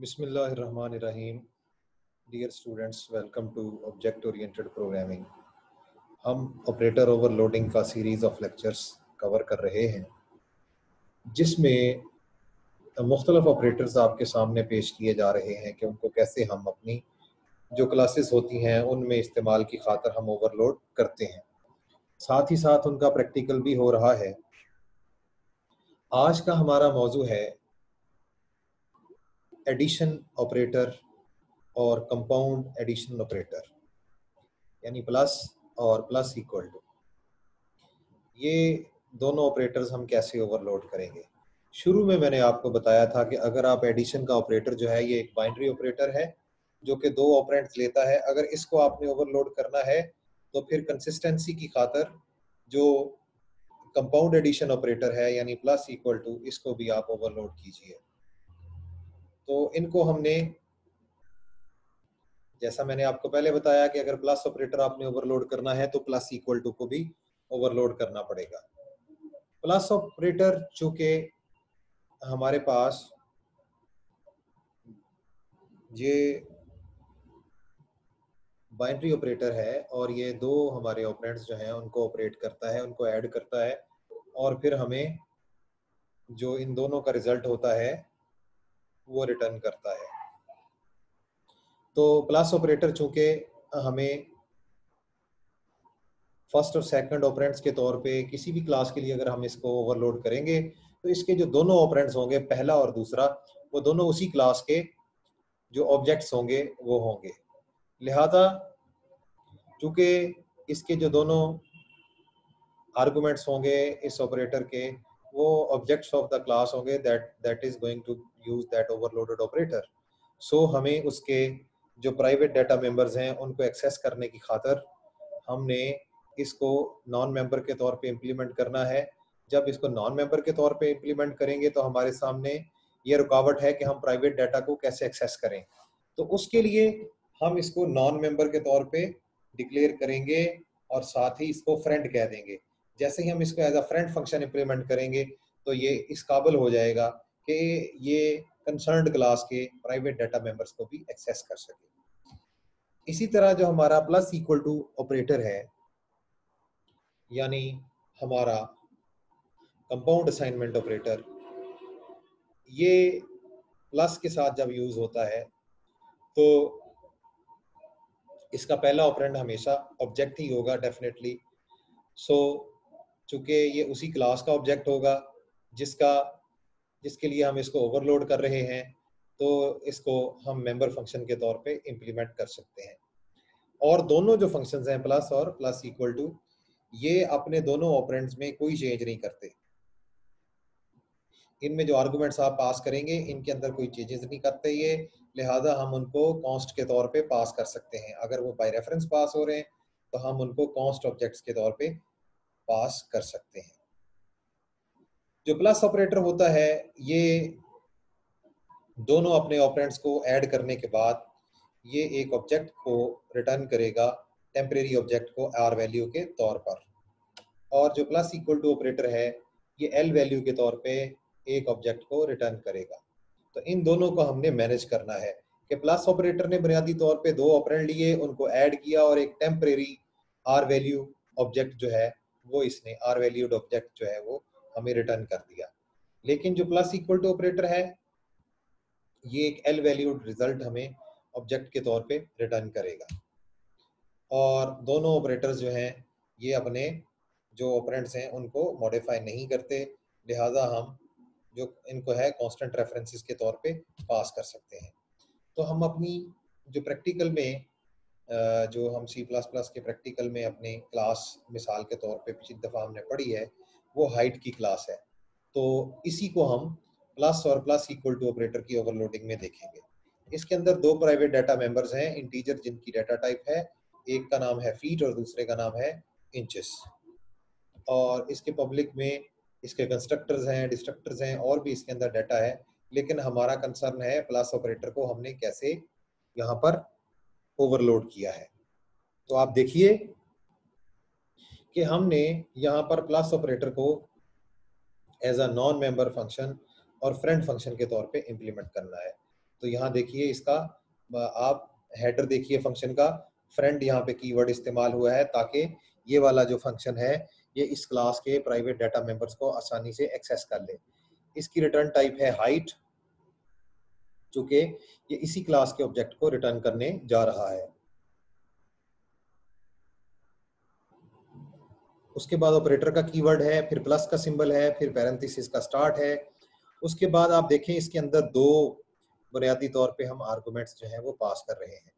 बिस्मिल्लाहिर्रहमानिर्रहीम। Dear students, welcome to object oriented programming. हम operator overloading का सीरीज़ ऑफ लेक्चर्स कवर कर रहे हैं, जिसमें मुख्तलिफ ऑपरेटर्स आपके सामने पेश किए जा रहे हैं कि उनको कैसे हम अपनी जो क्लासेस होती हैं उनमें इस्तेमाल की खातर हम ओवरलोड करते हैं। साथ ही साथ उनका प्रैक्टिकल भी हो रहा है। आज का हमारा मौजू है एडिशन ऑपरेटर और कंपाउंड एडिशन ऑपरेटर, यानी प्लस और प्लस इक्वल टू। ये दोनों ऑपरेटर्स हम कैसे ओवरलोड करेंगे। शुरू में मैंने आपको बताया था कि अगर आप एडिशन का ऑपरेटर जो है ये एक बाइनरी ऑपरेटर है जो कि दो ऑपरेंड्स लेता है। अगर इसको आपने ओवरलोड करना है तो फिर कंसिस्टेंसी की खातर जो कंपाउंड एडिशन ऑपरेटर है यानी प्लस इक्वल टू, इसको भी आप ओवरलोड कीजिए। तो इनको हमने, जैसा मैंने आपको पहले बताया कि अगर प्लस ऑपरेटर आपने ओवरलोड करना है तो प्लस इक्वल टू को भी ओवरलोड करना पड़ेगा। प्लस ऑपरेटर चूंकि हमारे पास ये बाइनरी ऑपरेटर है और ये दो हमारे ऑपरेंड्स जो हैं उनको ऑपरेट करता है, उनको ऐड करता है और फिर हमें जो इन दोनों का रिजल्ट होता है वो रिटर्न करता है। तो प्लस ऑपरेटर चूंकि हमें फर्स्ट और सेकंड ऑपरेंड्स के तौर पे किसी भी क्लास के लिए अगर हम इसको ओवरलोड करेंगे तो इसके जो दोनों ऑपरेंड्स होंगे, पहला और दूसरा, वो दोनों उसी क्लास के जो ऑब्जेक्ट्स होंगे वो होंगे। लिहाजा चूंकि इसके जो दोनों आर्गुमेंट्स होंगे इस ऑपरेटर के, वो ऑब्जेक्ट्स ऑफ द क्लास होंगे that is going to use that overloaded operator. So हमें उसके जो प्राइवेट डाटा मेंबर्स हैं उनको एक्सेस करने की खातर हमने इसको नॉन मेंबर के तौर पे इम्प्लीमेंट करना है। जब इसको नॉन मेंबर के तौर पे इम्प्लीमेंट करेंगे तो हमारे सामने ये रुकावट है कि हम प्राइवेट डाटा को कैसे एक्सेस करें। तो उसके लिए हम इसको नॉन मेंबर के तौर पे डिक्लेयर करेंगे और साथ ही इसको फ्रेंड कह देंगे। जैसे ही हम इसको as a friend function implement करेंगे तो ये इस काबिल हो जाएगा कि ये कंसर्न्ड क्लास के प्राइवेट डाटा मेंबर्स को भी एक्सेस कर सके। इसी तरह जो हमारा प्लस इक्वल टू ऑपरेटर है यानी हमारा कंपाउंड असाइनमेंट ऑपरेटर, ये प्लस के साथ जब यूज होता है तो इसका पहला ऑपरेंड हमेशा ऑब्जेक्ट ही होगा डेफिनेटली। सो चूंकि ये उसी क्लास का ऑब्जेक्ट होगा जिसके लिए हम इसको ओवरलोड कर रहे हैं, तो इसको हम मेंबर फंक्शन के तौर पे इम्प्लीमेंट कर सकते हैं। और दोनों जो फंक्शंस हैं प्लस और प्लस इक्वल टू, ये अपने दोनों ऑपरेंड्स में कोई चेंज नहीं करते। इनमें जो आर्गुमेंट्स आप पास करेंगे इनके अंदर कोई चेंजेस नहीं करते ये, लिहाजा हम उनको कॉन्स्ट के तौर पे पास कर सकते हैं। अगर वो बाय रेफरेंस पास हो रहे हैं तो हम उनको कॉन्स्ट ऑब्जेक्ट्स के तौर पे पास कर सकते हैं। जो प्लस ऑपरेटर होता है ये दोनों अपने ऑपरेंड्स को ऐड करने के बाद ये एक ऑब्जेक्ट को रिटर्न करेगा, टेम्परेरी ऑब्जेक्ट को आर वैल्यू के तौर पर। और जो प्लस इक्वल टू ऑपरेटर है ये एल वैल्यू के तौर पे एक ऑब्जेक्ट को रिटर्न करेगा। तो इन दोनों को हमने मैनेज करना है कि प्लस ऑपरेटर ने बुनियादी तौर पे दो ऑपरेंड लिए, उनको ऐड किया और एक टेम्परेरी आर वैल्यू ऑब्जेक्ट जो है वो इसने आर वैल्यूड ऑब्जेक्ट जो है वो हमें रिटर्न कर दिया। लेकिन जो प्लस इक्वल टू ऑपरेटर है ये एक एल वैल्यूड रिजल्ट हमें ऑब्जेक्ट के तौर पे रिटर्न करेगा। और दोनों ऑपरेटर्स जो हैं ये अपने जो ऑपरेंड्स हैं उनको मॉडिफाई नहीं करते, लिहाजा हम जो इनको है कांस्टेंट रेफरेंसेस के तौर पे पास कर सकते हैं। तो हम अपनी जो प्रैक्टिकल में जो हम सी प्लस प्लस के प्रैक्टिकल में अपने क्लास मिसाल के तौर पे पिछली दफ़ा हमने पढ़ी है वो हाइट की क्लास है। तो इसी को हम प्लस और प्लस इक्वल टू ऑपरेटर की ओवरलोडिंग में देखेंगे। इसके अंदर दो प्राइवेट डाटा मेंबर्स हैं इंटीजर जिनकी डाटा टाइप है, एक का नाम है फीट और दूसरे का नाम है इंचेस। और इसके पब्लिक में इसके कंस्ट्रक्टर्स हैं, डिस्ट्रक्टर्स हैं और भी इसके अंदर डाटा है, लेकिन हमारा कंसर्न है प्लस ऑपरेटर को हमने कैसे यहाँ पर ओवरलोड किया है। तो आप देखिए कि हमने यहाँ पर प्लस ऑपरेटर को as a non member function और फ्रेंड फंक्शन के तौर पे इम्प्लीमेंट करना है। तो यहाँ देखिए इसका आप हेडर देखिए फंक्शन का, फ्रेंड यहाँ पे कीवर्ड इस्तेमाल हुआ है ताकि ये वाला जो फंक्शन है ये इस क्लास के प्राइवेट डाटा मेंबर्स को आसानी से एक्सेस कर ले। इसकी रिटर्न टाइप है हाइट, चूंकि ये इसी क्लास के ऑब्जेक्ट को रिटर्न करने जा रहा है। उसके बाद ऑपरेटर का कीवर्ड है, फिर प्लस का सिंबल है, फिर पैरेंथेसिस का स्टार्ट है। उसके बाद आप देखें इसके अंदर दो बुनियादी तौर पे हम आर्गुमेंट्स जो हैं वो पास कर रहे हैं।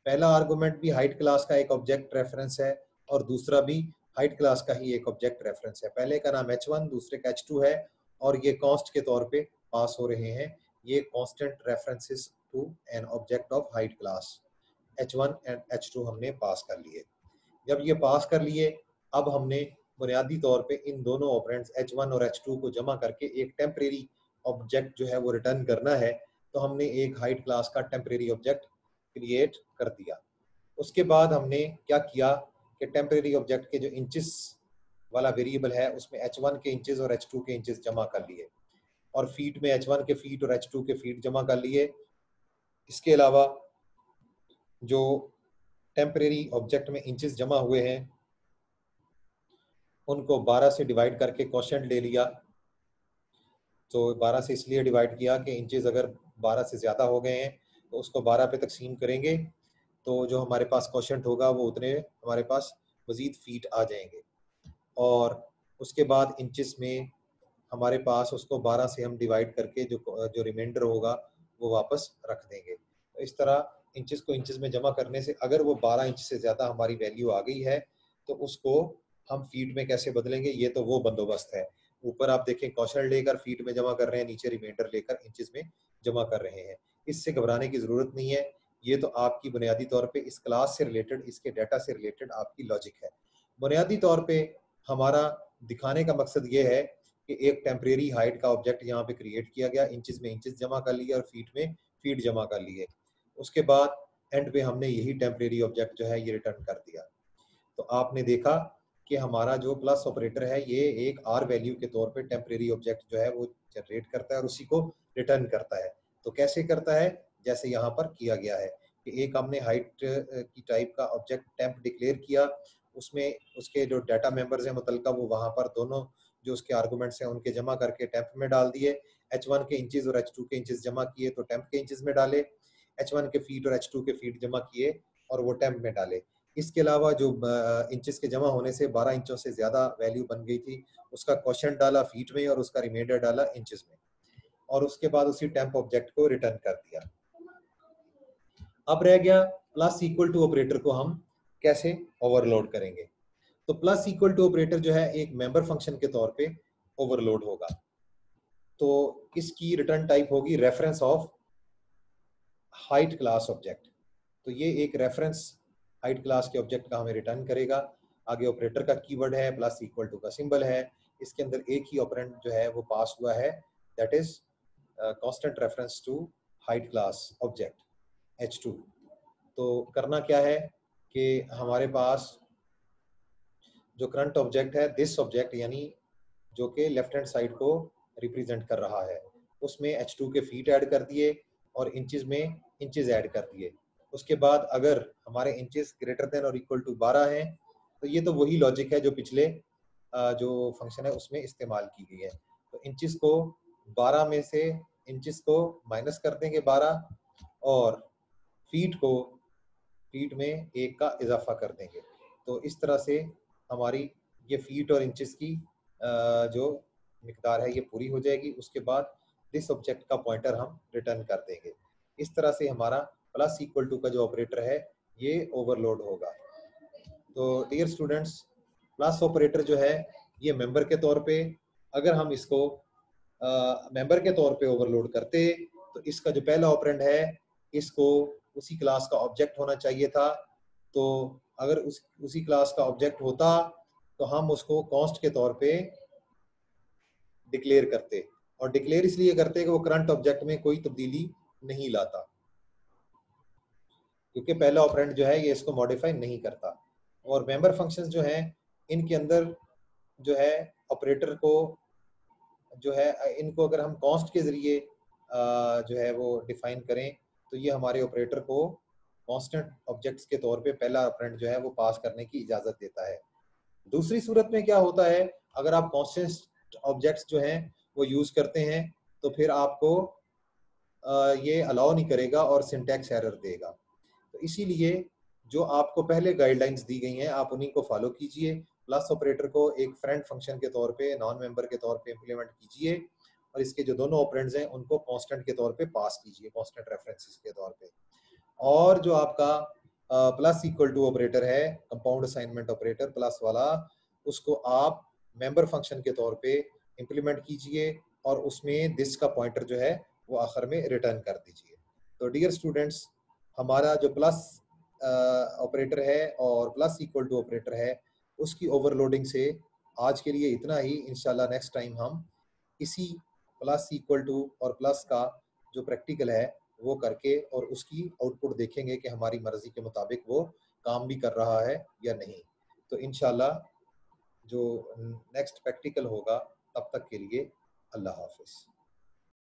पहला आर्गुमेंट भी हाइट क्लास का एक ऑब्जेक्ट रेफरेंस है और दूसरा भी हाइट क्लास का ही एक ऑब्जेक्ट रेफरेंस है। पहले का नाम h1, दूसरे का h2 है और ये कॉन्स्ट के तौर पे पास हो रहे हैं। ये constant references to an object of height class h1 and h2 हमने पास कर लिए। जब ये पास कर लिए, अब हमने बुनियादी तौर पे इन दोनों ऑपरेंड्स h1 और h2 को जमा करके एक टेम्परेरी ऑब्जेक्ट जो है वो रिटर्न करना है। तो हमने एक हाइट क्लास का टेम्परेरी ऑब्जेक्ट क्रिएट कर दिया। उसके बाद हमने क्या किया कि टेम्परेरी ऑब्जेक्ट के जो इंचेस वाला वेरिएबल है उसमें h1 के इंचेस और h2 के इंचेस जमा कर लिए और फीट में h1 के फीट और h2 के फीट जमा कर लिए। इसके अलावा जो टेम्परेरी ऑब्जेक्ट में इंचेस जमा हुए हैं उनको 12 से डिवाइड करके क्वोशिएंट ले लिया। तो 12 से इसलिए डिवाइड किया कि इंचेस अगर 12 से ज़्यादा हो गए हैं तो उसको 12 पे तकसीम करेंगे तो जो हमारे पास क्वोशिएंट होगा वो उतने हमारे पास मज़ीद फीट आ जाएंगे। और उसके बाद इंचेस में हमारे पास उसको 12 से हम डिवाइड करके जो रिमाइंडर होगा वो वापस रख देंगे। तो इस तरह इंचेस को इंचेस में जमा करने से अगर वो 12 इंच से ज़्यादा हमारी वैल्यू आ गई है तो उसको हम फीट में कैसे बदलेंगे, ये तो वो बंदोबस्त है। ऊपर आप देखें क्वोशिएंट लेकर फीट में जमा कर रहे हैं, नीचे रिमाइंडर लेकर इंचेस में जमा कर रहे हैं। इससे घबराने की ज़रूरत नहीं है। ये तो आपकी बुनियादी तौर पे इस क्लास से रिलेटेड, इसके डाटा से रिलेटेड आपकी लॉजिक है। बुनियादी तौर पे हमारा दिखाने का मकसद ये है कि एक टेम्परेरी हाइट का ऑब्जेक्ट यहाँ पे क्रिएट किया गया, इंचेस में इंचेस जमा कर लिए और फीट में फीट जमा कर लिए। उसके बाद एंड पे हमने यही टेम्परेरी ऑब्जेक्ट जो है ये रिटर्न कर दिया। तो आपने देखा कि हमारा जो प्लस ऑपरेटर है ये एक आर वैल्यू के तौर पे टेम्परेरी ऑब्जेक्ट जो है वो जनरेट करता है और उसी को रिटर्न करता है। तो कैसे करता है, जैसे यहाँ पर किया गया है कि एक हमने हाइट की टाइप का ऑब्जेक्ट टेम्प डिक्लेयर किया, उसमें उसके जो डाटा मेंबर्स हैं मुतलका वो वहाँ पर दोनों जो उसके आर्गूमेंट्स हैं उनके जमा करके टेम्प में डाल दिए। h1 के इंचेस और h2 के इंचेस जमा किए तो टेम्प के इंचेस में डाले, h1 के फीट और h2 के फीट जमा किए और वो टेम्प में डाले। इसके अलावा जो इंचेस के जमा होने से 12 इंचों से ज़्यादा वैल्यू बन गई थी, उसका क्वोशिएंट डाला फीट में और उसका रिमाइंडर डाला इंचेस में और उसके बाद उसी टेम्प ऑब्जेक्ट को रिटर्न कर दिया। अब रह गया प्लस इक्वल टू ऑपरेटर को हम कैसे ओवरलोड करेंगे। तो प्लस इक्वल टू ऑपरेटर जो है एक मेंबर फंक्शन के तौर पे ओवरलोड होगा। तो इसकी रिटर्न टाइप होगी reference of height class object. तो ये एक रेफरेंस हाइट क्लास के ऑब्जेक्ट का हमें रिटर्न करेगा। आगे ऑपरेटर का कीवर्ड है, प्लस इक्वल टू का सिंबल है, इसके अंदर एक ही ऑपरेंड जो है वो पास हुआ है, that is constant reference to height class object h2। तो करना क्या है कि हमारे पास जो करंट ऑब्जेक्ट है दिस ऑब्जेक्ट यानी जो कि लेफ्ट हैंड साइड को रिप्रेजेंट कर रहा है, उसमें h2 के फीट ऐड कर दिए और इंचेस में इंचेस ऐड कर दिए। उसके बाद अगर हमारे इंचेस ग्रेटर देन और इक्वल टू 12 हैं तो ये तो वही लॉजिक है जो पिछले जो फंक्शन है उसमें इस्तेमाल की गई है। तो इंचेस को 12 में से इंचेस को माइनस कर देंगे 12 और फीट को फीट में 1 का इजाफा कर देंगे। तो इस तरह से हमारी ये फीट और इंचेस की जो मिकदार है ये पूरी हो जाएगी। उसके बाद दिस ऑब्जेक्ट का पॉइंटर हम रिटर्न कर देंगे। इस तरह से हमारा प्लस इक्वल टू का जो ऑपरेटर है ये ओवरलोड होगा। तो डियर स्टूडेंट्स, प्लस ऑपरेटर जो है ये मेंबर के तौर पे, अगर हम इसको मेंबर के तौर पे ओवरलोड करते तो इसका जो पहला ऑपरेंड है इसको उसी क्लास का ऑब्जेक्ट होना चाहिए था। तो अगर उसी क्लास का ऑब्जेक्ट होता तो हम उसको कॉन्स्ट के तौर पे डिक्लेयर करते और डिक्लेयर इसलिए करते कि वो करंट ऑब्जेक्ट में कोई तब्दीली नहीं लाता, क्योंकि पहला ऑपरेंड जो है ये इसको मॉडिफाई नहीं करता। और मेंबर फंक्शंस जो हैं इनके अंदर जो है ऑपरेटर को जो है इनको अगर हम कॉन्स्ट के जरिए जो है वो डिफाइन करें तो ये हमारे ऑपरेटर को कांस्टेंट ऑब्जेक्ट्स के तौर पे पहला ऑपरेंड जो है वो पास करने की इजाजत देता है। दूसरी सूरत में क्या होता है, अगर आप कांस्टेंट ऑब्जेक्ट्स जो हैं वो यूज करते हैं तो फिर आपको ये अलाउ नहीं करेगा और सिंटैक्स एरर देगा। तो इसीलिए जो आपको पहले गाइडलाइंस दी गई हैं आप उन्हीं को फॉलो कीजिए। प्लस ऑपरेटर को एक फ्रेंड फंक्शन के तौर पे, नॉन मेंबर के तौर पे इम्प्लीमेंट कीजिए और इसके जो दोनों ऑपरेंड्स हैं उनको कांस्टेंट के तौर पे पास कीजिए, कांस्टेंट रेफरेंसेस के तौर पे। और जो आपका प्लस इक्वल टू ऑपरेटर है, कंपाउंड असाइनमेंट ऑपरेटर प्लस वाला, उसको आप मेंबर फंक्शन के तौर पे इम्प्लीमेंट कीजिए और उसमें दिस का पॉइंटर जो है वो आखिर में रिटर्न कर दीजिए। तो डियर स्टूडेंट्स, हमारा जो प्लस ऑपरेटर है और प्लस इक्वल टू ऑपरेटर है उसकी ओवरलोडिंग से आज के लिए इतना ही। इंशाल्लाह नेक्स्ट टाइम हम इसी प्लस इक्वल टू और प्लस का जो प्रैक्टिकल है वो करके और उसकी आउटपुट देखेंगे कि हमारी मर्जी के मुताबिक वो काम भी कर रहा है या नहीं। तो इंशाल्लाह जो नेक्स्ट प्रैक्टिकल होगा तब तक के लिए अल्लाह हाफिज़।